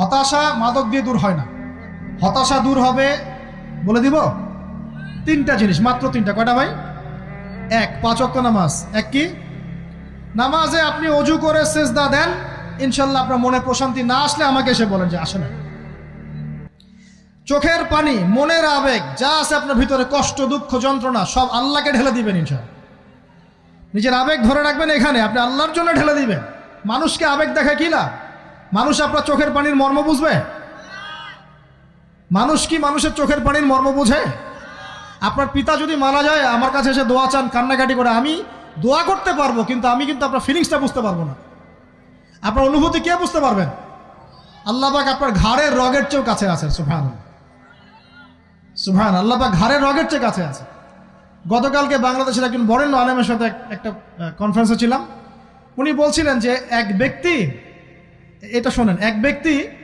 হতাশা মাদক দিয়ে দূর হয় না। হতাশা দূর হবে, বলে দিব, তিনটা জিনিস, মাত্র তিনটা। কয়টা ভাই? এক, 5 ওয়াক্ত নামাজ। এক কি? নামাজে আপনি অজু করে সেজদা দেন, ইনশাল্লাহ আপনার মনে প্রশান্তি না আসলে আমাকে এসে বলেন যে আসে না। চোখের পানি, মনের আবেগ যা আছে আপনার ভিতরে, কষ্ট, দুঃখ, যন্ত্রণা, সব আল্লাহকে ঢেলে দিবেন ইনশাল্লাহ। নিজের আবেগ ধরে রাখবেন এখানে, আপনি আল্লাহর জন্য ঢেলে দিবেন। মানুষকে আবেগ দেখা কি লাভ? মানুষ আপনার চোখের পানির মর্ম বুঝবে? মানুষ কি মানুষের চোখের পানির মর্ম বুঝে? আপনার পিতা যদি মারা যায়, আমার কাছে এসে দোয়া চান কান্নাকাটি করে, আমি দোয়া করতে পারবো, কিন্তু আমি কিন্তু আপনার ফিলিংসটা বুঝতে পারবো না। আপনার অনুভূতি কে বুঝতে পারবেন? আল্লাহ পাক আপনার ঘাড়ের রগের চেয়েও কাছে আছে। সুবহানাল্লাহ, সুবহানাল্লাহ। আল্লাহ পাক ঘাড়ের রগের চেয়ে কাছে আছে। গতকালকে বাংলাদেশের একজন বরেণ্য আলেমের সাথে একটা কনফারেন্সে ছিলাম। উনি বলছিলেন যে এক ব্যক্তি, এটা শোনেন, এক ব্যক্তি